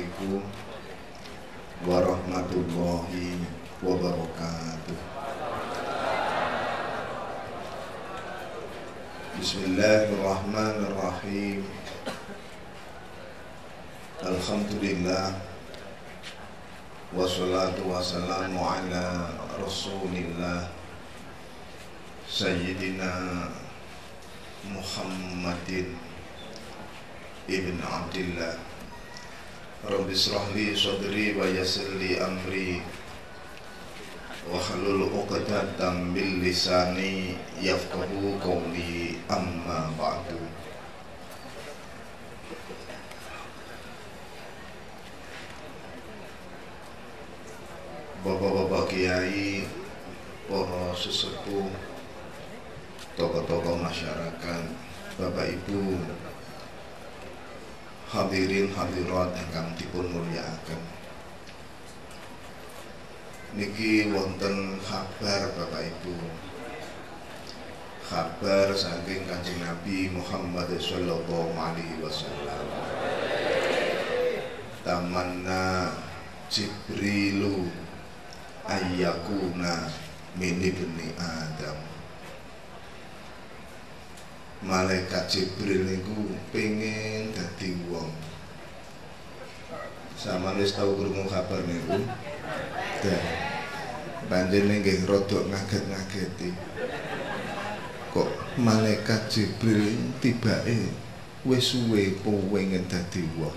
Assalamualaikum warahmatullahi wabarakatuh. Bismillahirrahmanirrahim. Alhamdulillah, wassalatu wassalamu ala Rasulillah Sayyidina Muhammadin ibn Abdillah. Rabbi shrah li sadri wa yassir li amri wa hlul 'uqdatam min lisani yafqahu qawli, amma ba'du. Bapak-bapak kiai, para sesepuh, tokoh-tokoh masyarakat, Bapak Ibu, hadirin hadirat ingkang dipun mulyakaken. Niki wonten kabar Bapak Ibu, kabar saking Kanjeng Nabi Muhammad sallallahu alaihi wasallam. Tamanna Jibrilu ayyakuna min ibni Adam. Malaikat Jibril niku pengen dadi wong. Sampeyan wis tau krungu kabar niku? Dan panjenengan nggih rada ngaget-ngageti. Kok malaikat Jibril tibake wis suwe pengen dadi wong.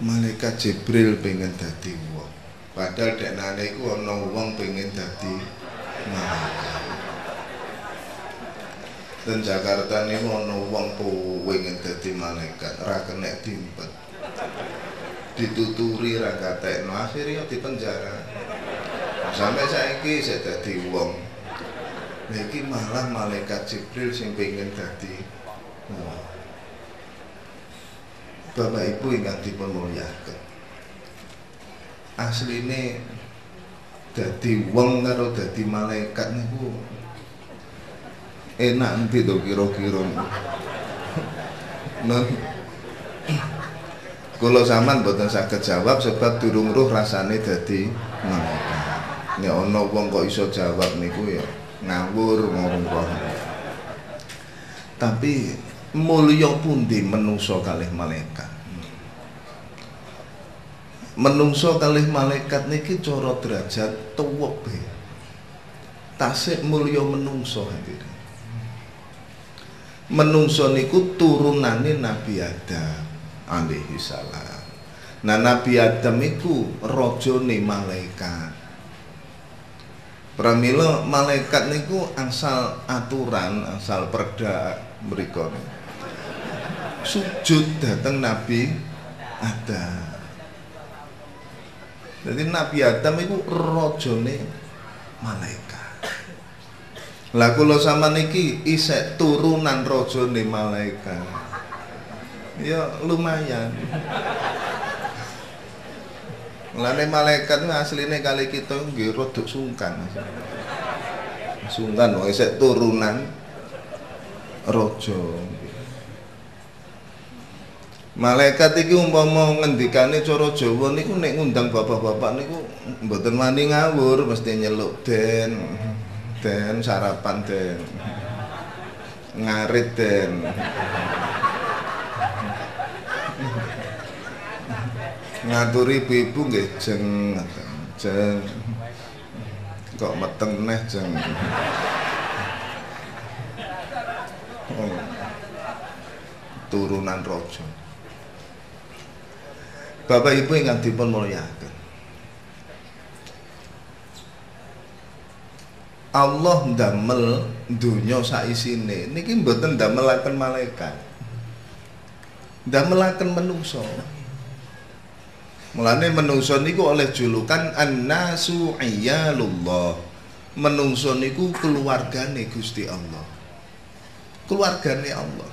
Malaikat Jibril pengen dadi wong. Padahal dekne iku ana wong pengen dadi malaikat. Dan Jakarta ini ana wong pengen dadi malaikat, ora kenek dimpet. Dituturi ra katekno, akhirnya dipenjara. Sampai saiki saya dadi wong. Lah iki malah malaikat Jibril sing pengen dadi wong. Bapak Ibu ingkang dipun mulyakaken. Asline dadi wong karo dadi malaikat niku enak nanti tuh kira-kira. Non, kalau sampean mboten saged jawab sebab durung ruh rasane dadi malaikat. Nek ana wong kok iso jawab niku ya ngawur ngomong. Tapi mulya pundi menungso kalih malaikat? Menungso kalih malaikat niki cara derajat tuwek. Tasik mulya menungso hadirin. Menungso niku turunane Nabi Adam alaihi salam. Nah, Nabi Adam iku rajane malaikat. Pramila malaikat niku asal aturan, asal perda mriku. Sujud dateng Nabi Adam. Jadi Nabi Adam iku rajane malaikat. Lah kula sampean iki isek turunan rajane malaikat. Ya lumayan. Mulane malaikat asline kali kita nggih rada sungkan. Sungkan wong isek turunan raja. Malaikat iki umpama ngendikane cara Jawa niku nek ngundang bapak-bapak niku mboten wani ngawur, mesti nyeluk den sarapan den, ngarit den, ngaturi ibu nggih jeng kok meteng neh jeng. Turunan raja. Bapak Ibu ingkang dipun mulyakaken, Allah ndamel donya saisine niki mboten ndamelaken malaikat, ndamelaken menungso. Mulane menungso niku oleh julukan an-nasu iyalullah. Menungso niku keluargane Gusti Allah, keluargane Allah.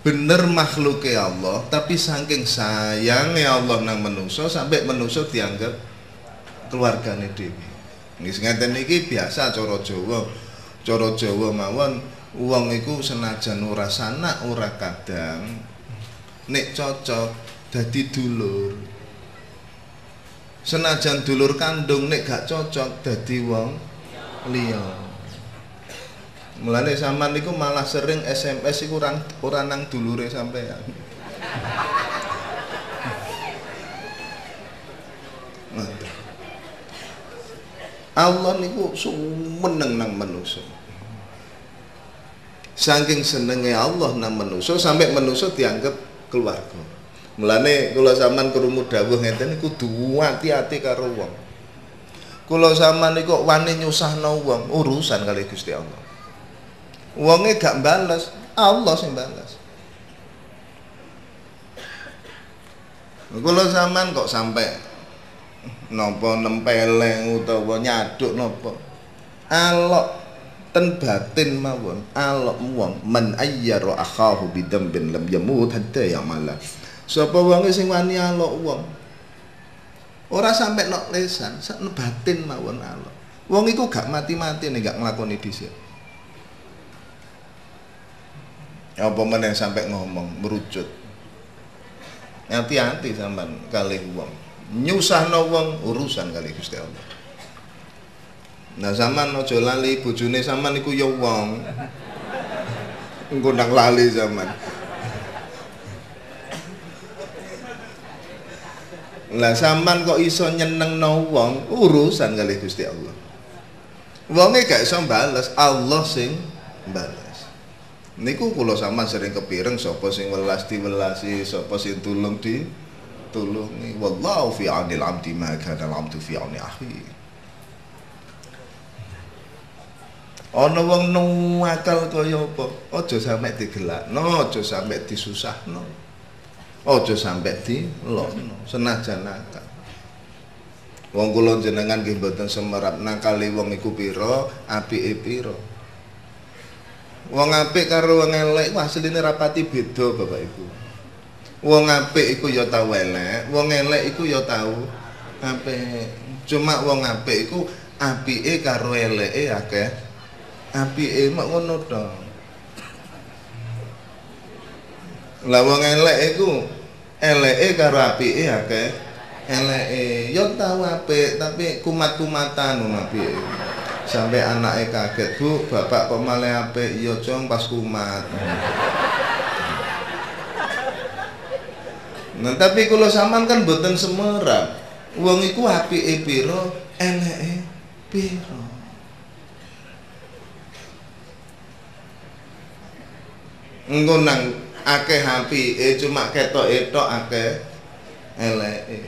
Bener makhluke Allah, tapi saking sayangnya Allah nang menungso sampai menungso dianggap keluargane dhewe. Nggih ngeten iki biasa cara Jawa. Cara Jawa mawon wong iku senajan ora sanak ora kadang nek cocok dadi dulur. Senajan dulur kandung nek gak cocok dadi wong liya. Mulane sampean niku malah sering SMS iku ora nang dulure sampean. Allah niku sumeneng nang manusa. Saking senenge Allah nang manusa sampai manusa dianggap keluarga. Mulane kula sampean krungu dawuh ngeten niku kudu hati-hati karo wong. Kula sampean niku wani nyusahno wong, urusan kali Gusti Allah. Wonge gak bales, Allah sing bales. Kula sampean kok sampai napa nempeleng utawa nyaduk napa alok ten batin mawon alok wong man ayyara akhahu bidambin lam yamut hatta ya'mala. Sapa wonge sing wani alok wong ora sampe nok lesan sak batin mawon alok wong iku gak mati-mati nek gak nglakoni dhisik. Apa meneh sampe ngomong merucut. Hati-hati sampean kalih wong nyusahno wong urusan kali Gusti Allah. Nah sampean aja lali bojone sampean iku ya wong. Engko nang lali sampean. Lah sampean kok iso nyenengno wong urusan kali Gusti Allah. Wonge gak iso bales, Allah sing bales. Niku kula sampean sering kepireng sapa sing welas diwelasi, sapa sing tulung tulungi. Wallahu fi 'aunil 'abdi ma kana al-'abdu fi 'auni akhi. Ana wong nuwakal kaya apa? Aja sampe digelakno, aja sampe disusahno. Aja sampe dilokno, senajan nakal. Wong kula jenengan nggih mboten semerap nakale wong iku pira, apike pira. Wong apik karo wong elek asline rapati beda Bapak Ibu. Wong apik iku ya tau elek, wong elek iku ya tau apik. Cuma wong apik iku apike karo eleke akeh. Apike mak ngono to. Lah wong elek iku eleke karo apike akeh. Eleke ya tau apik tapi kumat-kumatan ngono apike. Sampai anake kaget, "Bu, bapak kok malah apik?" "Ya, Jong, pas kumat." Nah, tapi kula sampean kan mboten semerap. Wong iku apike pira, eleke pira. Engko nang akeh apike cuma ketoke tok akeh eleke.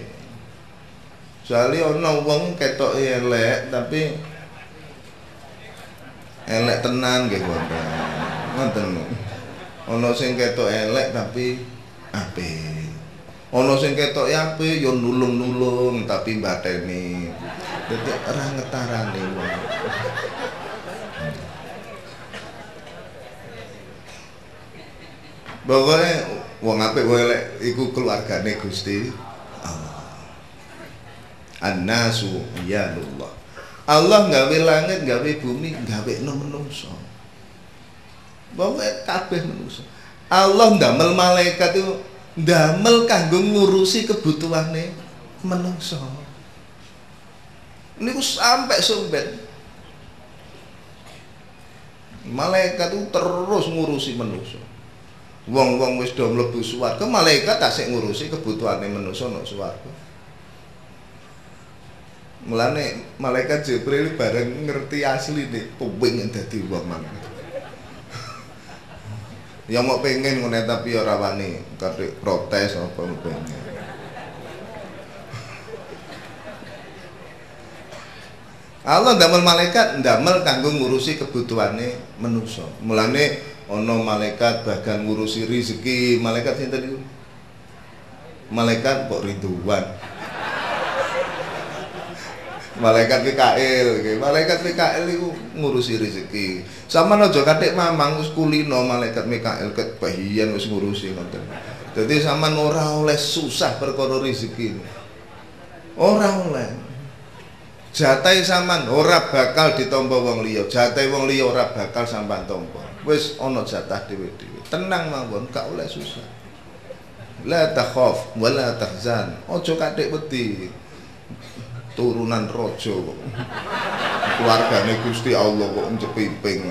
Soale ana wong ketoke elek tapi elek tenan nggih wonten. Wonten. Ana sing ketok elek tapi apik. Ana sing ketok apik ya nulung-nulung tapi mbateni. Dadi ora ngetarani wong. Pokoke wong apik wong elek iku keluargane Gusti Allah. An-nasu iyalullah. Allah nggawe langit, nggawe bumi, nggawe menungso. Pokoke kabeh menungso. Allah ndamel malaikat itu ndamel kanggo ngurusi kebutuhane menungso. Niku sampai sombet. Malaikat itu terus ngurusi menungso. Wong-wong wis do mlebu swarga, malaikat tasik ngurusi kebutuhane menungso nang swarga. Mulane malaikat Jibril bareng ngerti asline pengin dadi wong mang. Ya mau pengen ngene tapi ora wani katik protes apa pengen. Allah ndamel malaikat ndamel kanggo ngurusi kebutuhane manusa. Mulane ana malaikat bahkan ngurusi rezeki. Malaikat sinten niku? Malaikat kok Ridwan. Malaikat Mikail, malaikat Mikail itu ngurusi rezeki. Sama aja katik mamang wis kulino malaikat Mikail kebahian wis ngurusi ngoten. Dadi sampean ora oleh susah perkara rezeki. Ora oleh. Jatahe sampean ora bakal ditampa wong liya. Jatahe wong liya ora bakal sampean tampa. Wis ana jatah dhewe-dhewe. Tenang mawon, gak oleh susah. La takhaf wa la tahzan. Ojo katik wedi. Turunan raja kok. Keluargane Gusti Allah kok ncepiping.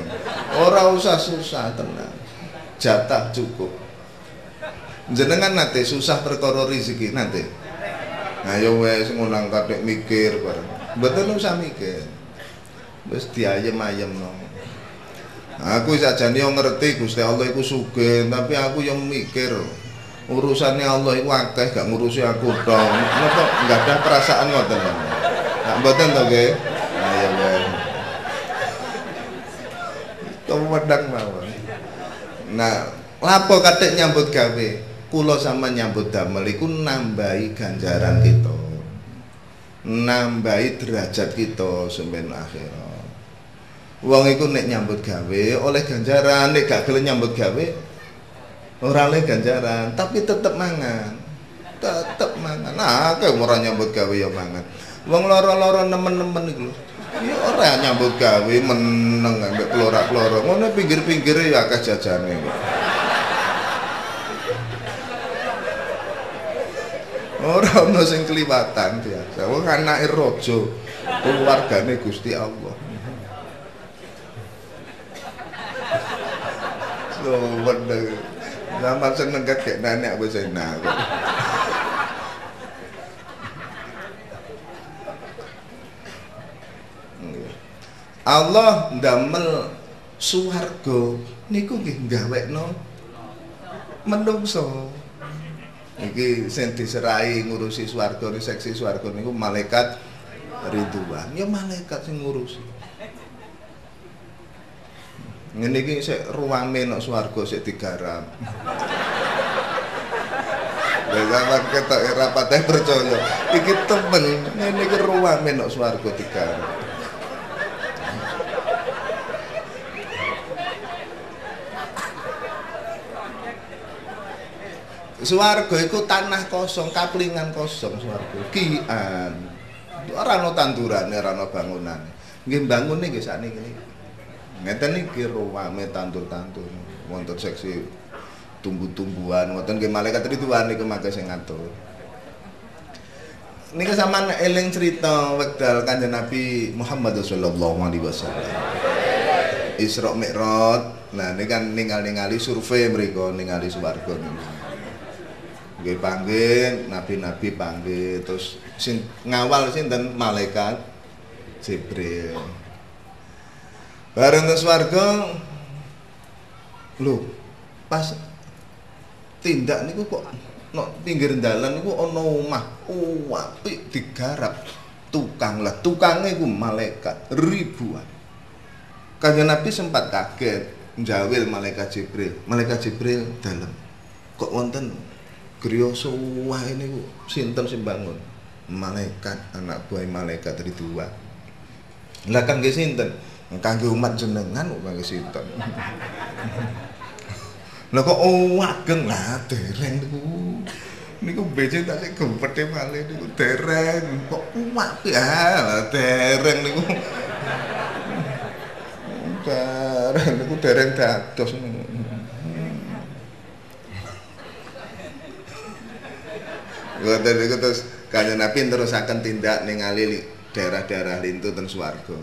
Ora usah susah tenang. Jatah cukup. Jenengan nate susah perkara rezeki nate. Nah ya wis ngunang katik mikir bareng. Mboten usah mikir. Wis diayem-ayemno. Aku sajane yo ngerti Gusti Allah iku sugih, tapi aku yang mikir urusannya Allah iku akeh gak ngurusi aku dong. Napa enggak ada perasaan ngoten. Nah, mboten to nggih. Nah ya wis. Kewedang mawon. Nah, lapo katik nyambut gawe? Kula sama nyambut damel iku nambahi ganjaran kita. Nambahi derajat kita sampeyan akhirat. Wong iku nek nyambut gawe oleh ganjaran, nek gak gelem nyambut gawe ora oleh ganjaran, tapi tetep mangan. Tetep mangan. Nah, akeh ora nyambut gawe ya mangan. Wong loro-loro nemen-nemen iku lho. Ya ora nyambut gawe meneng ambek kelora-kelora. Ngono pinggir-pinggire ya akeh jajane. Ora ono sing kliwatan biasa. Wong anake raja, keluargane Gusti Allah. So bener. Zaman seneng kakek nenek wis enak. Allah ndamel swarga niku nggih gawekno menungso. Iki sing diserahi ngurusi swarga ni seksi swarga niku malaikat Ridwan. Ya malaikat sing ngurusi. Ngene iki sik ruwame nek swarga sik digarap. Lah zaman ketok ora patah percaya. Iki temen ngene iki ruwame nek swarga digarap. Swarga iku tanah kosong, kaplingan kosong swarga. Kian. Ora ana tandurane, ora ana bangunane. Nggih mbangune nggih sakniki niki. Ngeten iki ruwame tandur-tandur. Wonten seksi tumbuh-tumbuhan, wonten nggih malaikat Ridwan niku mangke sing ngatur. Niki sampean eling cerita wekdal Kanjeng Nabi Muhammad sallallahu alaihi wasallam. Isra Mi'raj. Nah niki kan ningali survei mriku ningali swarga niku. Nggih panggih, nabi-nabi panggih, terus sing ngawal sinten malaikat Jibril. Bareng teng swarga lho, pas tindak niku kok nok pinggir dalan niku ana omah apik digarap tukang lah, tukange iku malaikat ribuan. Kanjeng Nabi sempat kaget, njawil malaikat Jibril dalem. Kok wonten griya suwahe niku sinten sing bangun? Malaikat, anak buah malaikat Ridwan. Lah kangge sinten? Kangge umat jenengan kok kangge sinten? Lah kok ageng lah dereng niku. Niku beje tak sik gempete malih niku dereng. Kok apik lah dereng niku. Dereng niku dereng dados niku. Ngoten niku terus Kanjeng Nabi terusaken tindak ningali daerah-daerah lintu ten swarga.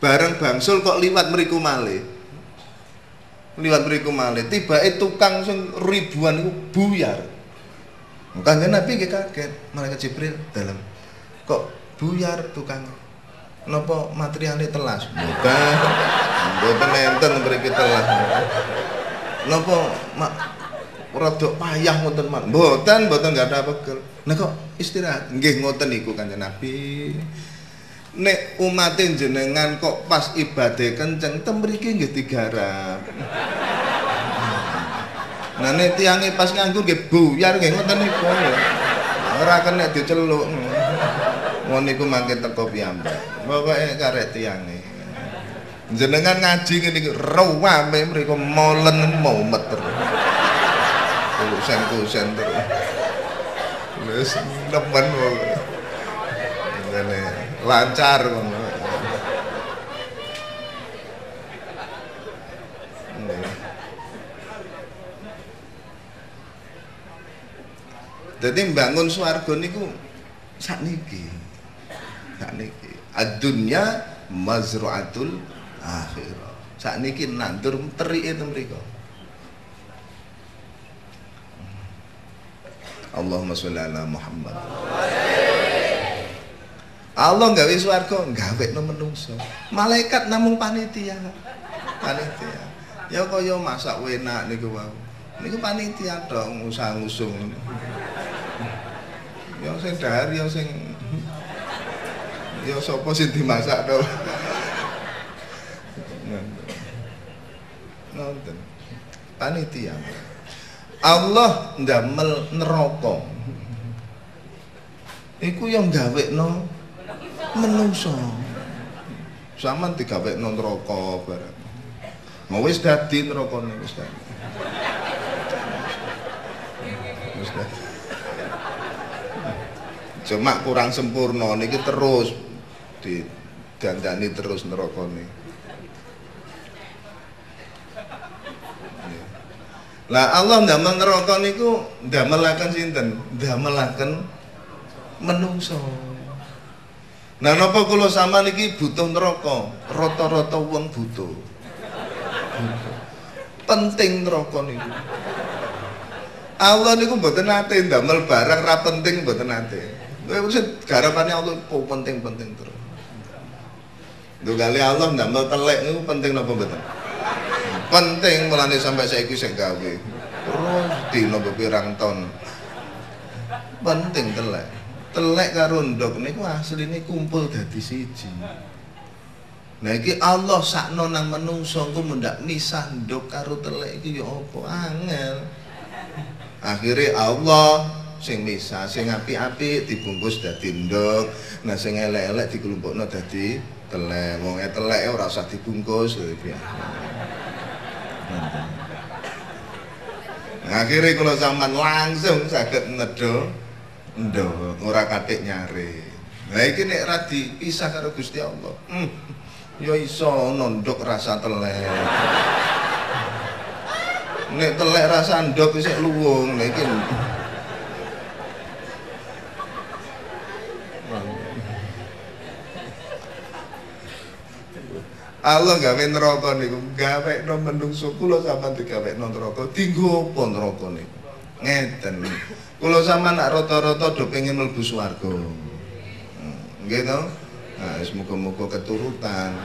Bareng bangsul kok liwat mriku malih. Liwat mriku malih, tibake tukang sing ribuan niku buyar. Kanjeng Nabi nggih kaget, malaikat Jibril dalem. Kok buyar tukang? Napa materiale telas? Mboten enten mriki telas. Napa rada payah ngoten man. Mboten enggak ada pegel. Nah kok istirahat. Nggih ngoten niku Kanjeng Nabi. Nek umate jenengan kok pas ibadah kenceng ten mriki nggih digarap. Nah nek tiange pas nganggur nggih buyar nggih ngoten niku. Ora kena diceluk. Ngono niku mangke teko piyambak. Pokoke karek tiange. Jenengan ngaji ngene iki ruwame mriku molen mau meter. Kusen terus. Wis nemen kok. Ngene lancar kok. Dadi mbangun swarga niku sakniki. Sakniki. Ad-dunya mazru'atul akhirah. Sakniki nandur terike teng mriku. Allahumma sholli ala Muhammad. Allah gawe swarga, gawekno menungso. Malaikat namung panitia. Panitia. Ya kaya masak enak niku wae. Niku panitia tok ngusang-usung. Ya sing dahar ya sing ya sapa sing dimasak to. Nonton. Panitia. Allah ndamel neraka. Iku yang gawekno menungso. Saman digawekno neraka bareng. Mau wis dadi nerakane wis dadi. Wis dadi. Cuma kurang sempurna niki terus didandani terus nerakane. Lah Allah ndamel neraka niku ndamelaken sinten? Ndamelaken menungso. Nah napa kula sampean iki butuh neraka? Rata-rata wong butuh. Penting neraka niku. Allah niku mboten nate ndamel barang ra penting mboten nate. Wis garapane Allah kok penting-penting terus. Lho kali Allah ndamel telek niku penting napa mboten? Penting, mulane sampai saiki sing gawe. Terus dina pirang ton. Penting telek. Telek karo ndok niku asline kumpul dadi siji. Nah iki Allah sakno nang menungso engko mendak misah ndok karo telek iki ya apa angel. Akhire Allah sing misah, sing apik-apik dibungkus dadi ndok, nah sing elek-elek dikelompokno dadi telek. Wong telek ora usah dibungkus ya. Akhirnya kalau zaman langsung saged nedha ndok ora kathik nyare. Lah iki nek ra dipisah karo Gusti Allah. Ya iso ndok rasa telek. Nek telek rasa ndok isih luwung. Lah iki Allah gawe neraka niku, gawekno menungso kula sampean digawekno neraka. Dienggo apa neraka niku? Ngeten. Kula sampean nak rata-rata do pengen mlebu swarga. Nggih to? Nah, wis muga-muga keturutan.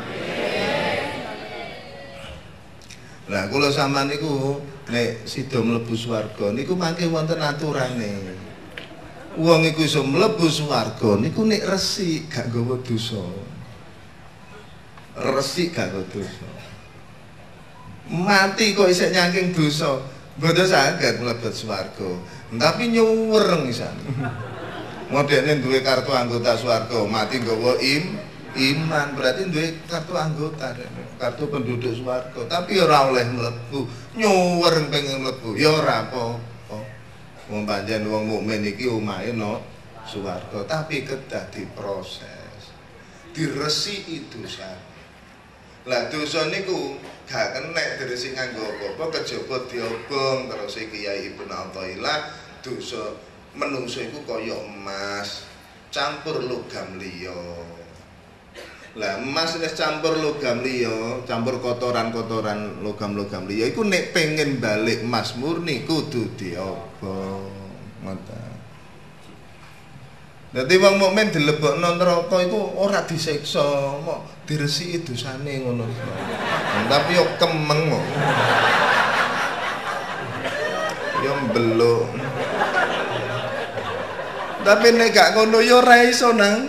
Lah kula sampean niku nek sida mlebu swarga niku mangke wonten aturane. Wong iku iso mlebu swarga niku nek resik gak nggawa dosa. Resik gak dosa. Mati kok isih nyangking dosa, mboten saged mlebet swarga. Tapi nyuwureng isan. Modene duwe kartu anggota swarga, mati nggawa iman, berarti duwe kartu anggota, kartu penduduk swarga, tapi ora oleh mlebu. Nyuwureng pengen mlebu, ya ora apa-apa. Wong pancen wong mukmin iki omahe no swarga, tapi kedah diproses. Diresiki dosa. Lah dosa niku gak kenek diresik nganggo apa-apa kejaba diobong terus Kiai Ibnu Athaillah dosa menungso iku kaya emas campur logam liya. Lah emas wis campur logam liya, campur kotoran-kotoran logam-logam liya iku nek pengen balik emas murni kudu diobong. Ngoten. Dadi wong mukmin dilebokno neraka iku ora disiksa, mok diresiki dosane ngono. Tapi yo kemeng kok. Yo mbeluk. Tapi nek gak ngono yo ora iso nang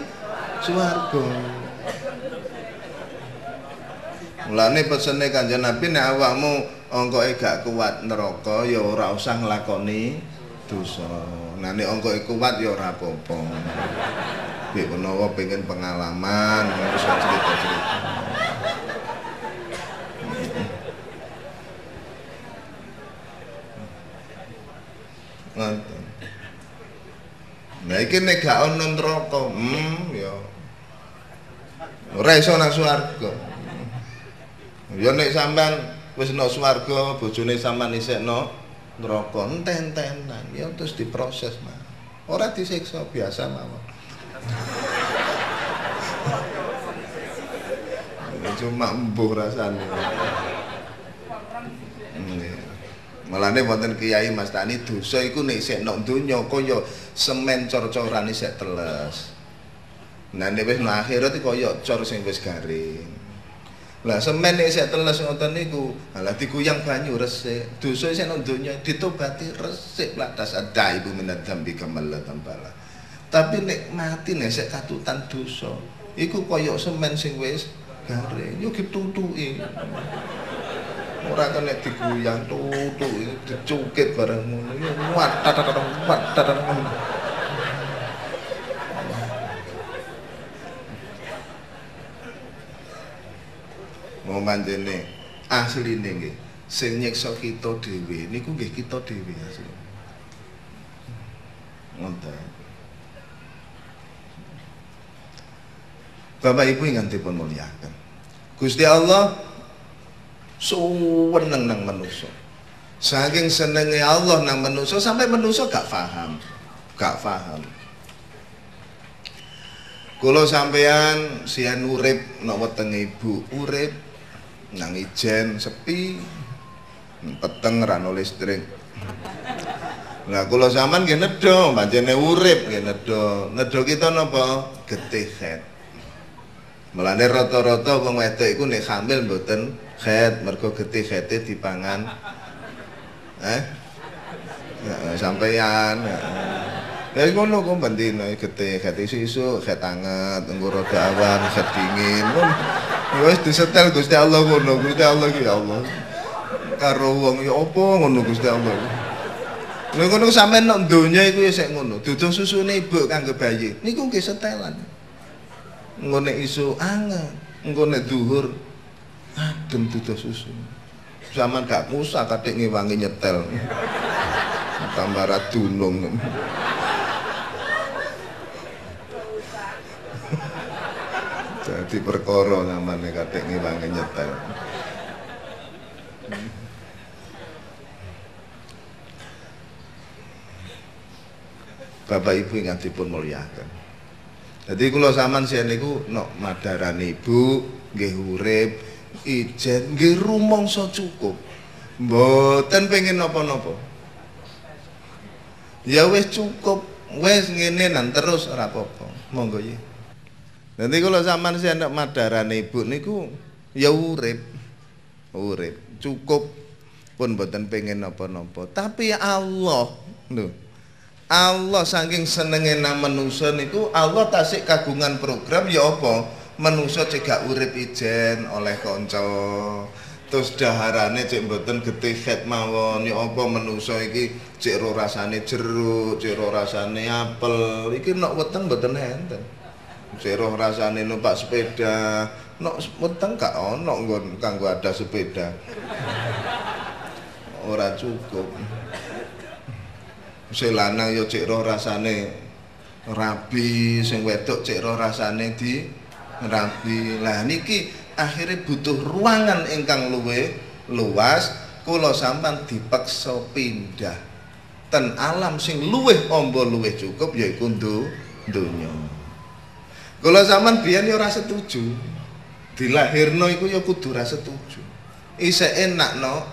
swarga. Mulane pesene Kanjeng Nabi nek awakmu angkoke gak kuat neraka ya ora usah nglakoni dosa. Nah nek angkoke kuat ya ora apa-apa. Nek menawa pengen pengalaman iso cerita-cerita. Ngoten. Nah iki nek gak ono neraka, ya ora iso nang swarga. Ya nek sampean wis nang swarga, bojone sampean isekno neraka enten-entenan, ya terus diproses, Mas. Ora disiksa biasa mawon. Cuma embuh rasane. Mulane wonten kiai Mas Tani dosa iku nek isih nok donya kaya semen cor-corane isih teles. Nah nek wis nang akhirat kaya cor sing wis garing. Lah semen nek isih teles ngoten niku, lah diguyang banyu resik. Dosa isih nok donya ditobati resik platas ada ibu minad dzambi kamalla tambala. Tapi nek mati nek isih katutan dosa, iku kaya semen sing wis garing. Yo ditutuki. Ora kena diguyang tutuk dicukit bareng ngono ya wat manjene asline nggih sing nyiksa kita dhewe niku nggih kita dhewe asli ngoten. Bapak Ibu ingkang dipun mulyakaken, Gusti Allah suweneng nang manusa. Saking senenge Allah nang manusa sampai manusa gak paham. Kula sampean sian urip nang wetenge ibu, urip nang ijen sepi, peteng ra ono listrik. Lah kula sampean nggih nedha, pancene urip nggih nedha. Nedha kita napa? Getih khet. Mulane rata-rata wong wedok iku nek hamil mboten khet, mergo getih khete dipangan. Sampeyan. Ya ngono kok bendina getih khet isu khet anget, engko rada awan, khet dingin. Wis disetel Gusti Allah ngono, Gusti Allah ki ya Allah. Karo wong ya apa ngono Gusti Allah. Lha ngono sampeyan nek donya iku ya sik ngono. Dudu susune ibu kanggo bayi. Niku nggih setelan. Engko nek isu anget, engko nek dhuwur adem dudu susu. Zaman gak musa katik ngewangi nyetel. Tambah ra dunung. Jadi perkara namane katik ngewangi nyetel. Bapak Ibu ingkang dipun mulyakaken. Jadi kula sampean siyen niku nok madarane ibu nggih urip ijen nggih rumangsa cukup. Mboten pengen napa-napa. Ya wis cukup, wis ngene nan terus ora apa-apa. Monggo nggih. Nanti kula sampean siyen nok madarane ibu niku ya urip. Urip, cukup pun mboten pengen napa-napa. Tapi Allah lho. Allah saking senenge nang manusa niku Allah tasik kagungan program ya apa manusa cegak urip ijen oleh kanca terus daharane cek mboten getih khet mawon ya apa manusa iki cek ro rasane jeruk cek ro rasane apel iki nek weteng mboten enten cek ro rasane numpak sepeda nek weteng gak ono nggon kanggo ada sepeda ora cukup. Sing lanang ya cek roh rasane rabi, sing wedok cek roh rasane di rabi. Lah niki akhirnya butuh ruangan ingkang luwih luas, kula sampean dipaksa pindah ten alam sing luwih amba luwih cukup yaiku donya. Kula sampean biyen ya ora setuju. Dilahirno iku ya kudu ora setuju. Isih enakno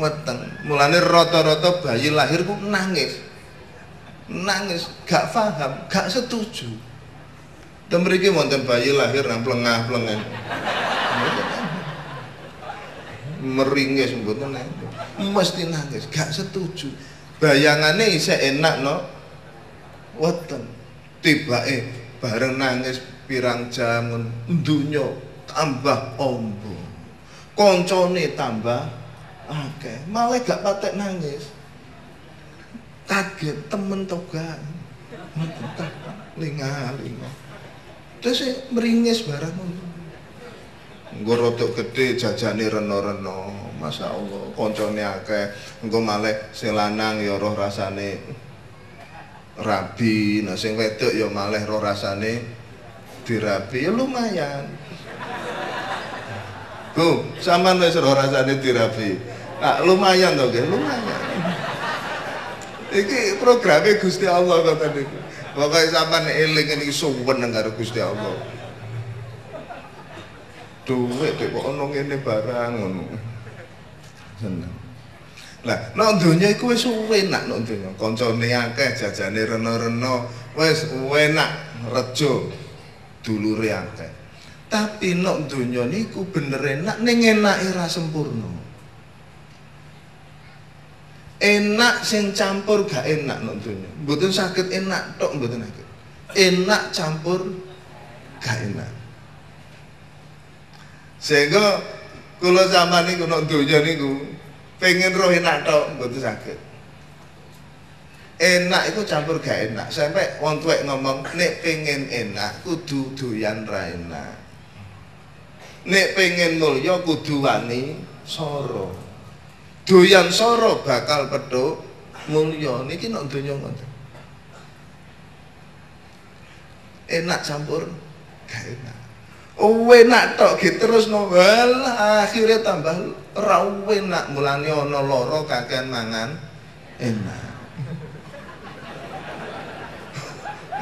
weteng. Mulane rata-rata bayi lahir ku nangis. Nangis, gak paham, gak setuju. Dan mriki wonten bayi lahir nang plengah-plengen. Meringis mboten enten. Mesti nangis, gak setuju. Bayangane isih enak no weteng. Tibake bareng nangis pirang jam dunya tambah ombo. Koncone tambah akeh, malah gak patek nangis. Kaget temen toga linga-linga terus meringis barang nggo rodok gede jajane reno-reno Masya Allah koncone akeh engko malih sing lanang ya roh rasane rabi nah sing wedok ya malih roh rasane dirabi ya lumayan Bu sampean wis roh rasane dirabi lumayan to nggih lumayan Iki programnya Gusti Allah kata niku. Pokoke sampean eling iki suwen karo Gusti Allah. Duit kok ono ngene barang ngono. Seneng. Lah, nek donya iku wis enak nek donya. Kancane akeh, jajane rena-rena, wis enak, rejo. Dulure akeh. Tapi nek donya niku bener enak ning enake ra sempurna. Enak sing campur gak enak nek donya. Mboten saged enak tok mboten saged. Enak campur gak enak. Sehingga kula sampeyan niku nek donya niku pengen roh enak tok mboten saged. Enak itu campur gak enak. Sampai wong tuwek ngomong nek pengen enak kudu doyan ra enak. Nek pengen mulya kudu wani sara. Doyan sara bakal pedhuk mulya. Niki nek donya ngoten. Enak campur gak enak. Oh enak tok gitu terus novel akhirnya tambah ra enak mulane ana lara kakean mangan enak.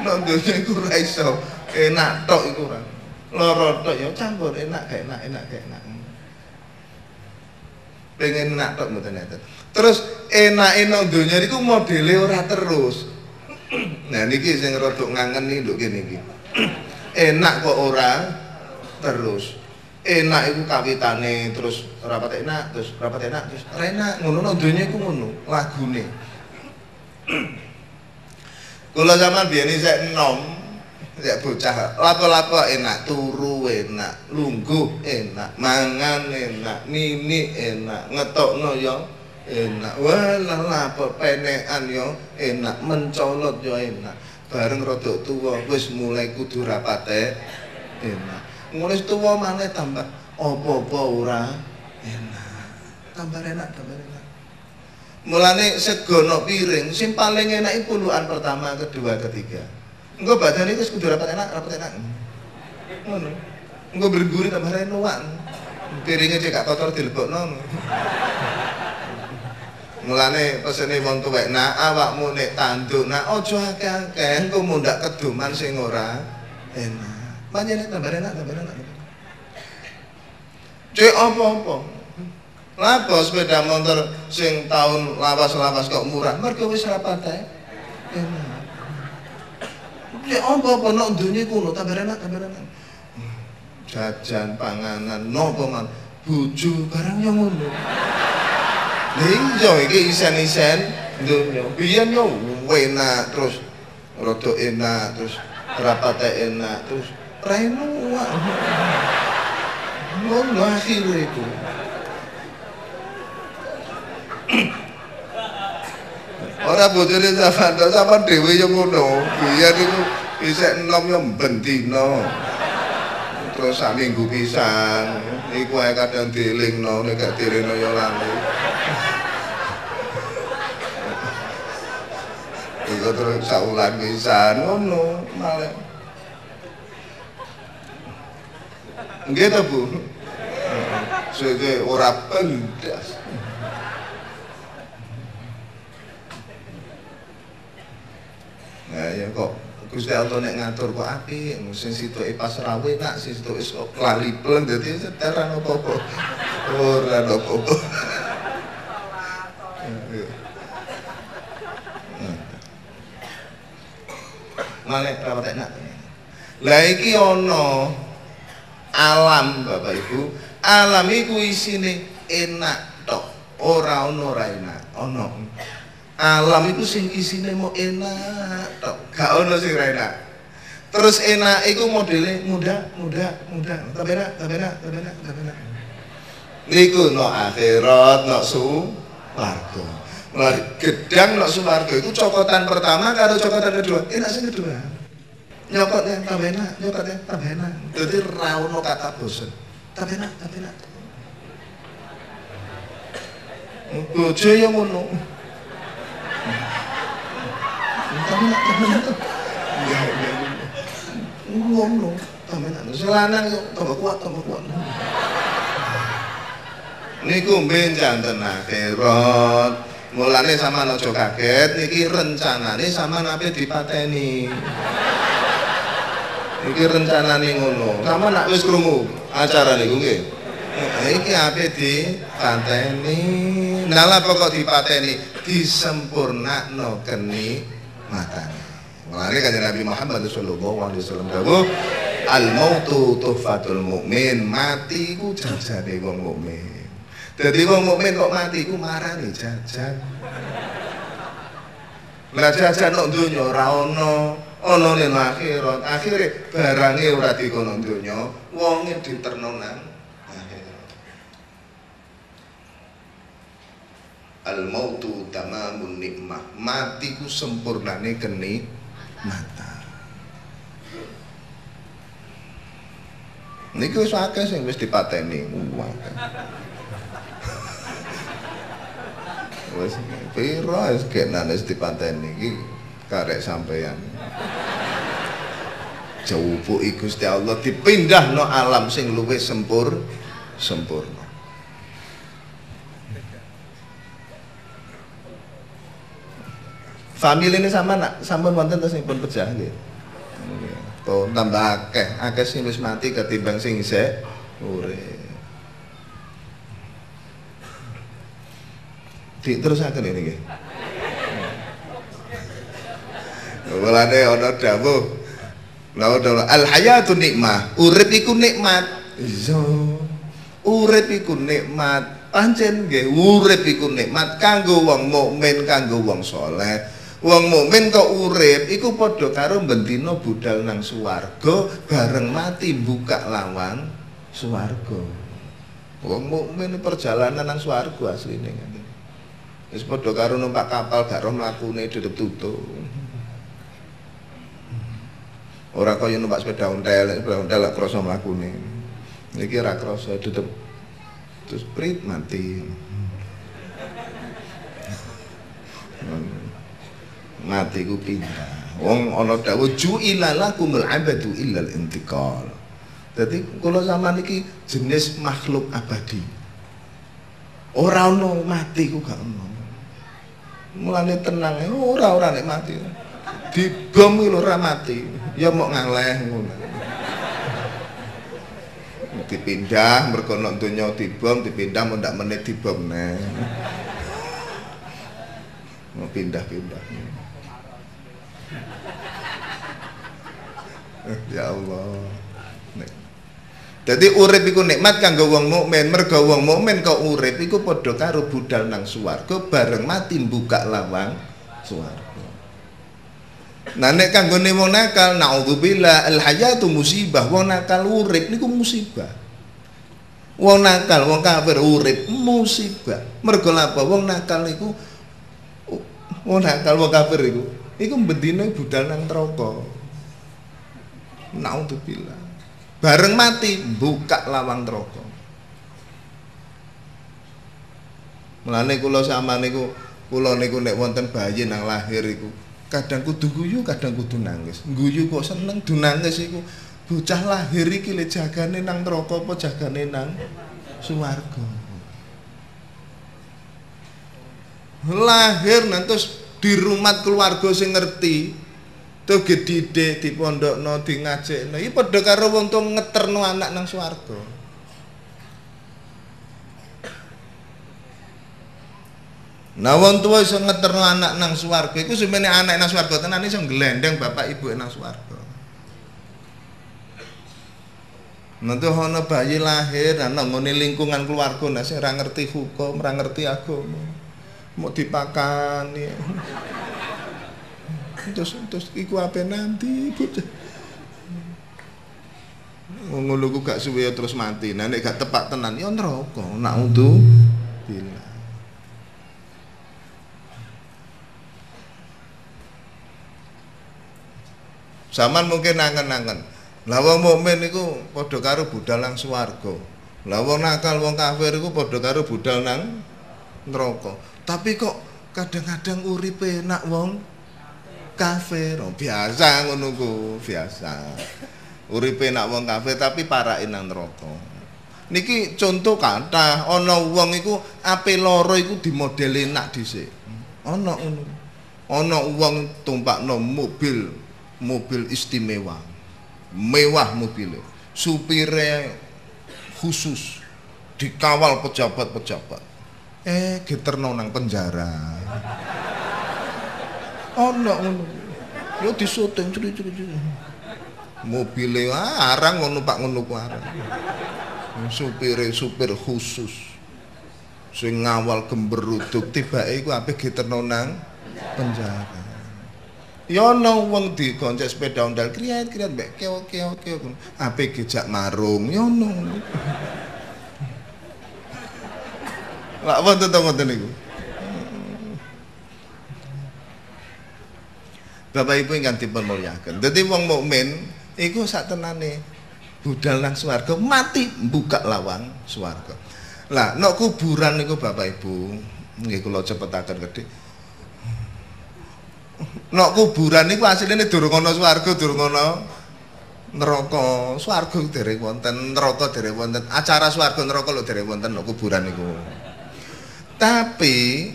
Nek donya iku ra iso enak tok iku ra. Lara tok ya campur enak gak enak, enak gak enak. Pengen enak tok mboten enten. Terus enake nang donya niku modele ora terus. Nah niki sing rada ngangeni lho kene iki. Enak kok ora terus. Enak iku kawitane terus rapat enak, terus rapat enak, terus enak. Ngono nang donya iku ngono lagune. Kula zaman biyen isih enom, ya bocah, lapo-lapo enak, turu enak, lungguh enak, mangan enak, nini enak, ngetokno yo enak. Walah lapo penekan yo enak, mencolot yo enak. Bareng rada tuwa wis mulai kudu rapate enak. Mulai tuwa maneh tambah apa-apa ora enak. Tambah enak, tambah enak. Mulane segono piring sing paling enak puluhan pertama, kedua, ketiga. Engko badane wis kudu rapat enak. Ngono. Engko berguri tambah renuan. Piringe cek gak kotor dilebokno. Mulane pesene wong tuwek nak awakmu nek tanduk nak aja akeh-akeh engko mundak keduman sing ora enak. Panjenengan tambah enak. Cek apa-apa. Lapo sepeda motor sing tahun lawas-lawas kok murah, mergo wis rapate enak. Ya apa-apa nek donya kuno tambah enak. Jajan panganan nopo man, bojo barang yang ngono. Lha iya iki isen-isen donya. Biyen yo enak terus rada enak terus rapate enak terus reno. Ngono akhire iku. Ora bojone sampean dhewe yo ngono. Biyen iku isih enom yo bendina. Terus sak minggu pisan iku ae kadang dielingno nek gak dielingno yo lali. Iku terus sak wulan pisan ngono malah. Nggih to, Bu? Sege ora pendas. Nah ya kok Gusti Allah nek ngatur kok apik, sing situke pas rawe nak, sing situke lali pleng dadi seteran apa-apa. Ora apa-apa. Malih rawat enak. Lah iki ana alam Bapak Ibu, alam iku isine enak tok, ora ono ora enak, ono. Alam itu sing isine mau enak tok, gak ono sing ora enak. Terus enak iku modele mudah. Tambah enak. Niku no akhirat, no swarga. Mulai gedang no swarga itu cokotan pertama karo cokotan kedua, enak sing kedua. Nyokotnya tambah enak, tambah enak. Dadi ra ono kata bosen. Tambah enak. Bojo yo ngono. Ngono, tambah enak. Selanang yo tambah kuat. Niku mben janten akhirat, Mulane sampean aja kaget niki rencanane sampean ape dipateni. Iki rencanane ngono. Sampean nak wis krungu acara niku nggih. Iki ape dipateni. Nala pokok dipateni disempurnakno kenikmatane. Mulane kanjeng Nabi Muhammad sallallahu alaihi wasallam dawuh al-mautu tuhfatul mukmin, mati ku jajane wong mukmin. Dadi wong mukmin kok mati ku marani jajan. Lah jajan nang donya ora ana ning akhirat. Akhire barange ora dikono donya, wonge diterno nang akhirat. Al-mautu tamamun nikmah, mati ku sempurnane kenikmatan. Niki wis akeh sing wis dipateni. Wis piro wis kenane wis dipateni iki karek sampeyan. Jaupuki Gusti Allah dipindahno alam sing luwih sempurna. Famili ini sama nak sampun wonten terus pun pecah nggih. Tuh tambah akeh sing wis mati ketimbang sing isih urip. Diterusaken ini nggih. Mulane ana dawuh al hayatu nikmah, urip iku nikmat. Iya. Urip iku nikmat. Pancen nggih urip iku nikmat kanggo wong mukmin, kanggo wong saleh. Wong mukmin kok urip iku padha karo bendina budal nang swarga, bareng mati buka lawang swarga. Wong mukmin perjalanan nang swarga asline ngene. Wis padha karo numpak kapal gak roh mlakune tutup. Ora kaya numpak sepeda ontel lak krasa mlakune. Iki ora krasa tutup. Terus prit mati. Mati ku pindah. Wong ana dawuh ju'ila lakumul abadu illal intiqal. Dadi kula sampean iki jenis makhluk abadi. Ora ono mati ku gak ono. Mulane tenang ora nek mati. Dibom iki lho ora mati. Ya mok ngaleh ngono. Dipindah mergo nek donya dibom dipindah mendak menit dibom neh. Mau pindah-pindah. Ya Allah. Jadi urip iku nikmat kanggo wong mukmin, mergo wong mukmin kok urip iku padha karo budal nang swarga bareng mati buka lawang swarga. Nah nek kanggone wong nakal naudzubillah al hayatu musibah, wong nakal urip niku musibah. Wong nakal, wong kafir urip musibah. Mergo apa? Wong nakal iku wong kafir iku bendina budal nang neraka. Naudzubillah. Bareng mati buka lawang neraka. Mulane kula sama niku nek wonten bayi nang lahir iku kadang kudu guyu, kadang kudu nangis. Guyu kok seneng, du nangis iku bocah lahir iki le jagane nang neraka apa jagane nang swarga. Lahir nantos di rumah keluarga sing ngerti. Tuh dididik, dipondokno, di ngajekno. Iki padha karo wong tuwa ngeterno anak nang swarga. Nah wong tuwa iso ngeterno anak nang swarga iku semene anak nang swarga tenan iso nglendeng bapak ibu nang swarga. Nanti ana bayi lahir ana ngene lingkungan keluarga nah sing ora ngerti hukum, ora ngerti agama. Mau dipakani. Terus iku apa nanti bocah ngono ku gak suwe terus mati. Nah nek gak tepak tenan ya neraka naudzu billah. Saman mungkin nangen-nangen. Lah wong mukmin iku padha karo budal nang swarga. Lah wong nakal wong kafir iku padha karo budal nang neraka. Tapi kok kadang-kadang uripe enak wong kafir, biasa ngono ku, biasa. Uripe nak wong kafir tapi parake nang neraka. Niki contoh kathah, ana wong iku ape lara iku dimodeli nak dhisik. Ana ngono. Ana wong tumpakno mobil istimewa. Mewah mobilnya. Supire khusus dikawal pejabat-pejabat. Diterno nang penjara. Ana ngono. Yo disuting curi-curi. Mobile arang ngono Pak ngono ku arang. Supir khusus sing ngawal gemberuduk tibake iku ape diterno nang penjara. Ya ana wong digonceng sepeda ondal kriat-kriat mbek keo-keo ape gejak marung ya ono. Lak wonten to ngoten niku. Bapak Ibu ingkang dipun mulyakaken. Dadi wong mukmin iku sak tenane budal nang swarga mati buka lawang swarga. Lah nek kuburan niku Bapak Ibu nggih kula cepetaken gedhe. Nek kuburan niku asline durung ana swarga, durung ana neraka. Swarga dereng wonten, neraka dereng wonten. Acara swarga neraka lho dereng wonten nek kuburan niku. Tapi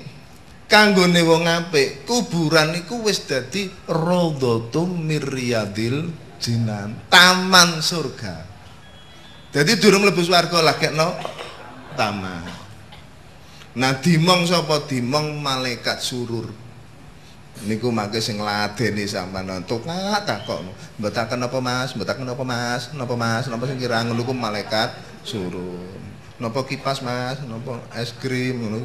kanggone wong apik, kuburan niku wis dadi raudhatum miryadil jinan, taman surga. Jadi durung mlebu swarga lagekno taman. Nah dimong sapa? Dimong malaikat surur. Niku mangke sing ngladeni sampean tukak takok. Mboten napa Mas? Mboten napa Mas? Napa Mas? Napa sing kira ngono ku malaikat surur. Napa kipas Mas? Napa es krim ngono.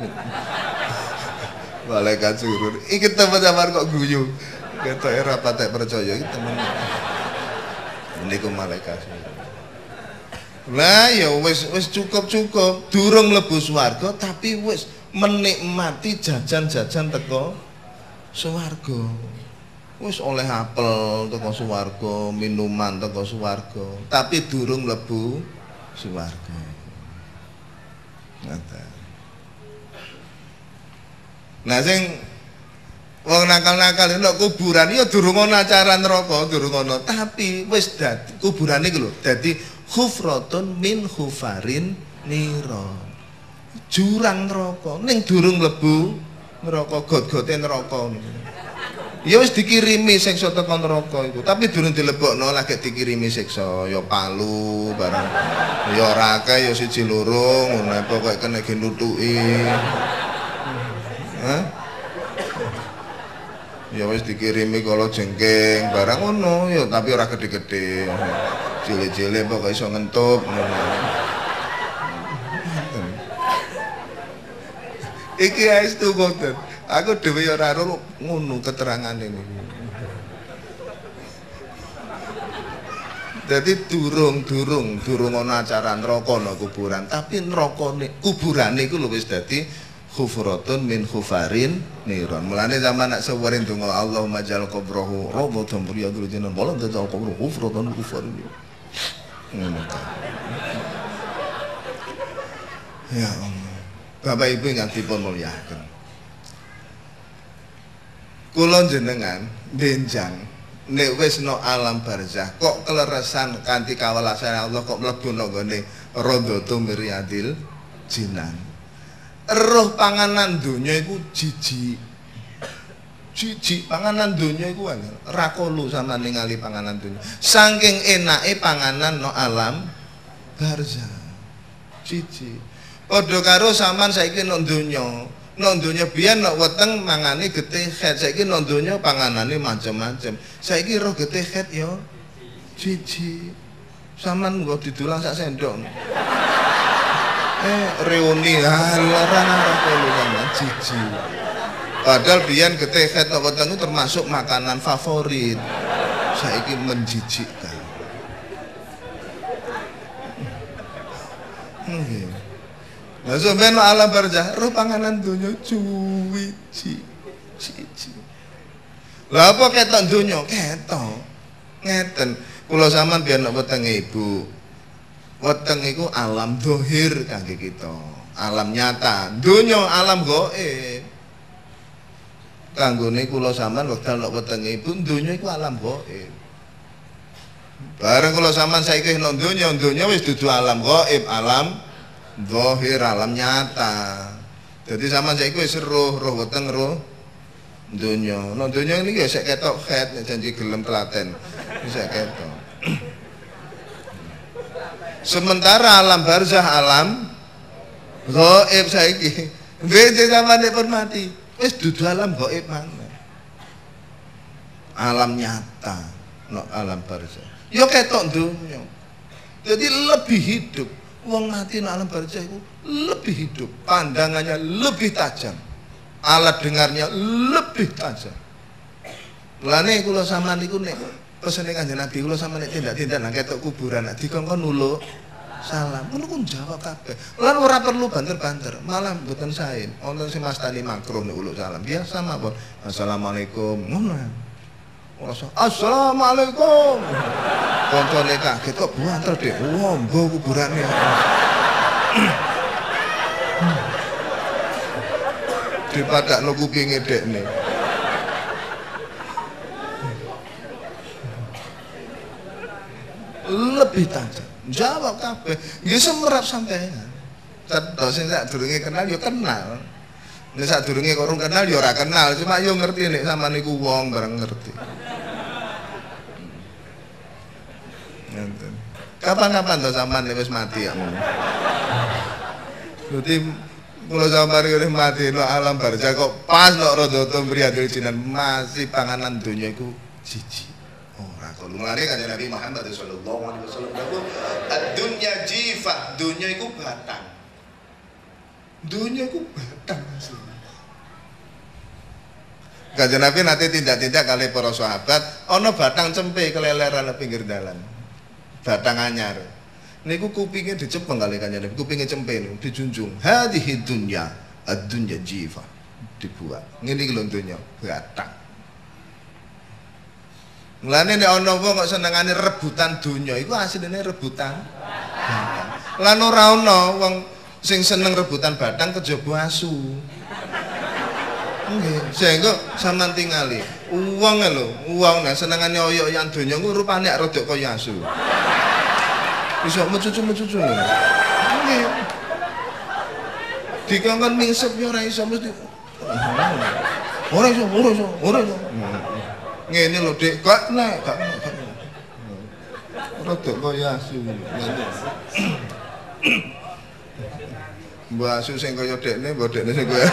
Malaikat surur. Iki temen sampean kok guyu. Ketoke ora patek percaya iki temen. Niku malaikat surur. Lah ya wis cukup durung mlebu swarga tapi wis menikmati jajan-jajan teko swarga. Wis oleh apel teko swarga, minuman teko swarga, tapi durung mlebu swarga. Ngoten. Nah sing wong nakal-nakal nek kuburan ya durung ana acara neraka, durung ana, tapi wis dadi kuburane iki lho dadi khufratun min khufarin niron. Jurang neraka ning durung mlebu neraka, got-gote neraka niku. Ya wis dikirimi siksa teko neraka iku, tapi durung dilebokno lagi dikirimi siksa, ya palu barang. Ya ora akeh ya siji loro ngono pokoke kena genutuki. Hah? Ya wis dikirimi kala jengking barang ngono ya tapi ora gede-gede. Cilik-cilik pokoke iso ngentup ngono. Iki wis ngoten. Aku dhewe ya ora ngono keterangane niku. Jadi durung ana acara neraka ana kuburan, tapi nerakane kuburane iku lho wis dadi khufratun min khufarin niron. Mulane zaman nak sewerin donga Allahumma ja'al qabrahu rawdatan min riyadil jannah wa la taj'al qabrahu khufratan min khufarin niron. Ya Allah. Bapak Ibu ingkang dipun mulyakaken. Kula jenengan benjang nek wis no alam barzah kok keleresan kanthi kawelasan Allah kok mlebu nang gone rawdhatum min riyadil jinan. Roh panganan donya iku jijik panganan donya iku ora kolu sampean ningali panganan donya saking enake panganan no alam barzah jijik padha karo sampean saiki no donya biyen no weteng mangane getih het saiki no donya panganane macam-macam saiki roh getih het ya jijik sampean nggo didulang sak sendok reuni larang kolu sampean jijik. Padahal biyen getih het weteng itu termasuk makanan favorit. Saiki menjijikkan. Nggih. Lah sampeyan alam barzah, roh panganan donya cuwiji. Lah apa ketok donya? Ketok. Ngeten. Kula sampean biyen nek wetenge Ibu. Weteng iku alam dohir kangge kita. Alam nyata. Donya alam gaib. Kanggone kula sampean wekdal nek wetenge Ibu donya iku alam gaib. Bareng kula sampean saiki nang donya wis dudu alam gaib, alam zahir, alam nyata. Jadi sampean saiki wis roh weteng roh Donya. Nek donya niki ya sik ketok khet nek janji gelem telaten. Sik ketok. Sementara alam barzah alam gaib saiki. Wis sampeyan pun mati. Wis dudu alam gaib maneh. Alam nyata, nek alam barzah. Ya ketok donya. Jadi lebih hidup. Wong mati nek alam barzah itu lebih hidup, pandangannya lebih tajam. Alat dengarnya lebih tajam. Lane kula sampean niku nek pesene Kanjeng Nabi kula sampean nek tindak-tindak nang ketok kuburan nek dikongkon nuluk salam ngono ku jawab kabeh. Lan ora perlu banter-banter, malah mboten sae. Wonten sing mastani makruh nek uluk salam. Biasa mawon. Assalamualaikum. Ngono. Ora assalamualaikum. Koncone kaget kok banter Dik. Wombo kuburane. Dipadakno kupinge dekne. Lebih tajam. Jawab kabeh. Nggih semerap sampean. Cetha sing sadurunge kenal ya kenal. Nek sadurunge kok urung kenal ya ora kenal, cuma yo ngerti nek sampean niku wong bareng ngerti. Ngenten. Kapan-kapan to sampean wis mati ya. Dadi kula sampeyan wis mati nek alam barzah kok pas nek Radha Mriyadul Jinan masih panganan donya iku siji. Ora kok lumane Kanjeng Nabi Muhammad sallallahu alaihi wasallam dawuh, "Ad-dunya jifah", donya iku batang. Donya iku batang asline. Kanjeng Nabi nate tindak-tindak kali para sahabat, ana batang cempe keleleran nang pinggir dalan. Batang anyar. Niku kupingnya dicepeng kali Kanjeng Nabi, kupingnya cempe niku dijunjung. Hadhihi dunya, ad-dunya jifah. Dibuat. Ngene iki lho donya, batang. Mulane nek ana wong kok senengane rebutan donya, iku asline rebutan batang. Lan ora ana wong sing seneng rebutan batang kejaba asu. Nggih, sehingga sampean tingali. Wong lho, wong nek senengane oyok-oyokan donya ku rupane rada kaya asu. Iso mecucu-mecucu. Nggih. Dikongkon mingsep yo ora iso mesti. Ora iso. Ngene lho, Dik, gak nek, gak. Rada kaya asu. Mbak asu sing kaya dekne, mbok dekne sing kaya.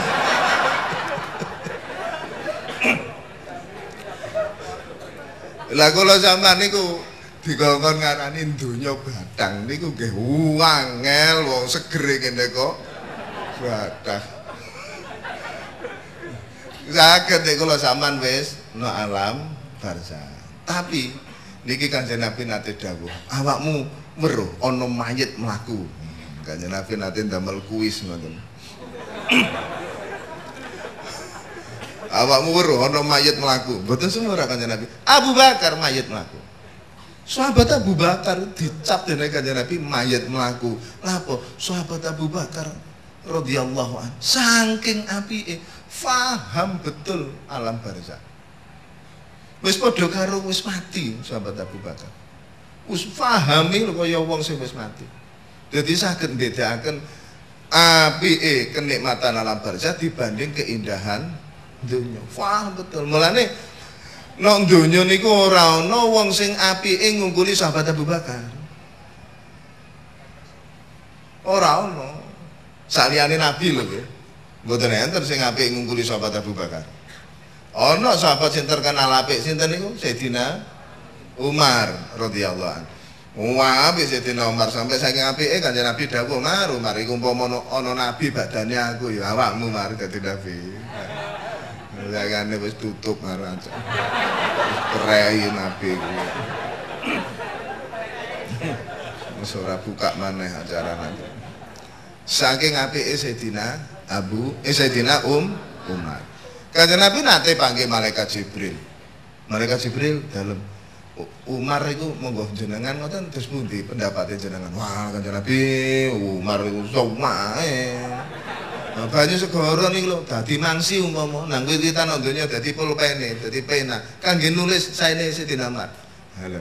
Lah kula sampean niku dikongkon ngarani donya batang niku nggih angel wong segere kene kok batang. Saged nek kula sampean wis no alam barzah. Tapi niki Kanjeng Nabi nate dawuh, awakmu weruh ana mayit mlaku. Kanjeng Nabi nate ndamel kuis ngoten. Awakmu weruh ana mayit mlaku. Mboten semua Kanjeng Nabi. Abu Bakar mayit mlaku. Sahabat Abu Bakar dicap dening Kanjeng Nabi mayit mlaku. Lha apa? Sahabat Abu Bakar radhiyallahu anhu saking apike faham betul alam barzah. Wis padha karo wis mati sahabat Abu Bakar. Wis pahami lho kaya wong sing wis mati. Dadi saged mbedakaken apike kenikmatan alam barzah dibanding keindahan dunya. Faham betul. Mulane nek dunya niku ora ana wong sing apike ngungkuli sahabat Abu Bakar. Ora ana. Saliyane Nabi lho nggih. Mboten enten sing apike ngungkuli sahabat Abu Bakar. Ana sahabat sing terkenal apik sinten niku? Sayyidina Umar radhiyallahu anhu. Wah, apik Sayyidina Umar sampai saking apike Kanjeng Nabi dawuh, Umar iku umpama ana nabi badane aku ya awakmu Umar dadi nabi. Jagane wis tutup karo aja. Prei nabi kuwi. Wis ora buka maneh acara nanti. Saking apike Sayyidina Umar. Kanjeng Nabi nate panggil malaikat Jibril. Malaikat Jibril dalem. Umar iku monggo jenengan ngoten terus pundi pendapatnya jenengan? Wah, Kanjeng Nabi Umar iku somae. Banyu segara niku lho dadi mangsi umpama nang wiwitan donya dadi pulpene, dadi pena. Kangge nulis saene Sayyidina Umar. Lha.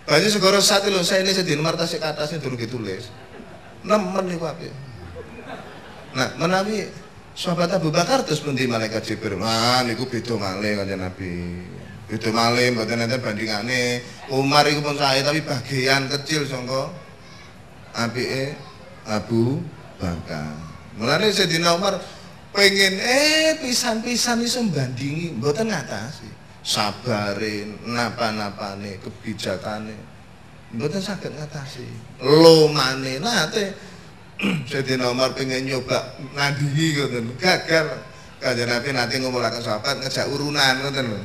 Banyu segara sate lho saene Sayyidina Umar tasik atasnya durung ditulis. Nemen niku apik. Nah, menawi Sahabat Abu Bakar terus pundi malaikat Jibril. Nah niku beda malih Kanjeng Nabi. Beda malih mboten enten bandingane. Umar iku pun sae tapi bagian kecil sangka apike Abu Bakar. Mulane Sayyidina Umar pengen pisan-pisan iso bandingi mboten ngatasi. Sabare, napa-napane, kebijakane mboten saged ngatasi. Lomane nate Sayyidina Umar pengen nyoba nandingi ngoten, gagal. Kanjeng Nabi nanti ngumpulaken sahabat ngejak urunan ngoten lho.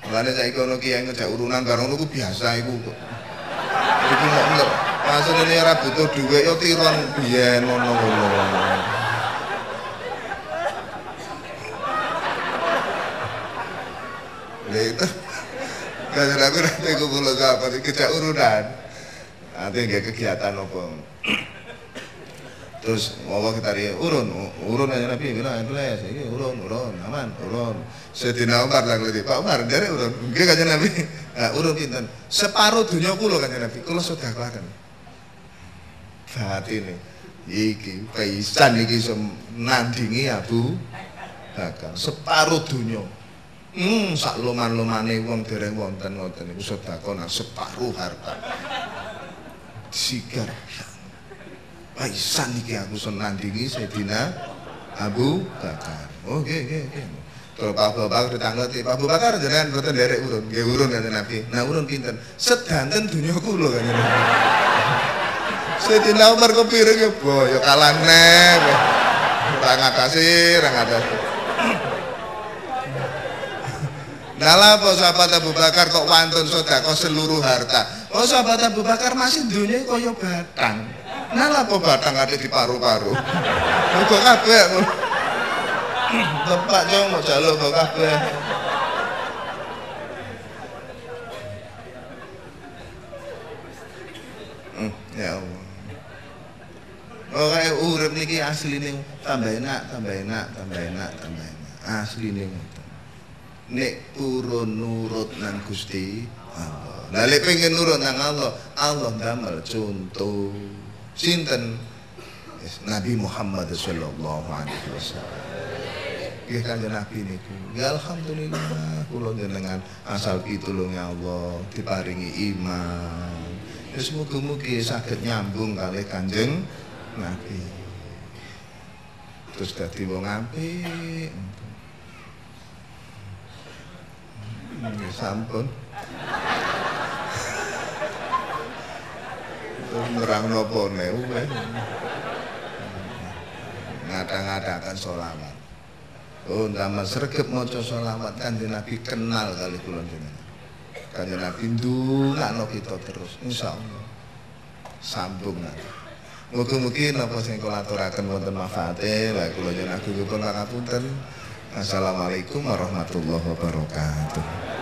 Mulane saiki ana kiai ngejak urunan karo ngono ku biasa iku. Iku nek asline ora butuh dhuwit yo tiron biyen ngono-ngono. Lha itu Kanjeng Nabi nanti ngumpul sahabat ngejak urunan. Nanti nggak kegiatan apa. Terus Allah kita dia urun aja Nabi bilang tulis ini urun aman urun Sayyidina Umar lang lebih Pak Umar dari urun dia kajian Nabi urun pinten separuh dunia kulo kajian Nabi kulo sudah kelakan saat ini iki paisan iki nandingi Abu Bakar separuh dunia sak loman-lomane wong dereng wonten ngoten niku sedekah separuh harta sigar paisan iki aku nandingi Sayyidina Abu Bakar. Oke. Kalau Pak Abu Bakar ditanglet, Pak Abu Bakar jenengan mboten nderek urun. Nggih urun kanjeng Nabi. Nah urun pinten? Sedanten dunya kula kanjeng Nabi. Sayyidina Umar kepireng ya boyo kalah neh. Ora ngatasi. Nah apa sahabat Abu Bakar kok wantun sedekah seluruh harta. Oh sahabat Abu Bakar masih dunya kaya batang. Nah apa batang ada di paru-paru. Kok kabeh tempat yo mau jaluk kok kabeh. Ya Allah. Oh kayak urip niki asline tambah enak. Asline ngoten. Nek purun nurut nang Gusti Allah. Lah lek pengen nurut nang Allah, Allah damel contoh. Sinten Nabi Muhammad sallallahu alaihi wasallam. Nggih kanjeng Nabi niku. Ya alhamdulillah kula jenengan asal pitulunge Allah diparingi iman. Wis mugi-mugi saged nyambung kalih Kanjeng Nabi. Terus dadi wong apik. Sampun. Nerang nopo ne ngada-ngadakan sholawat. Oh ndamel sregep maca sholawat Kanjeng Nabi kenal kali kula jenengan. Kanjeng Nabi ndongakno kita terus insyaallah sambung nanti. Mugi-mugi napa sing kula aturaken wonten manfaate la kula jenengan gungipun pangapunten. Assalamualaikum warahmatullahi wabarakatuh.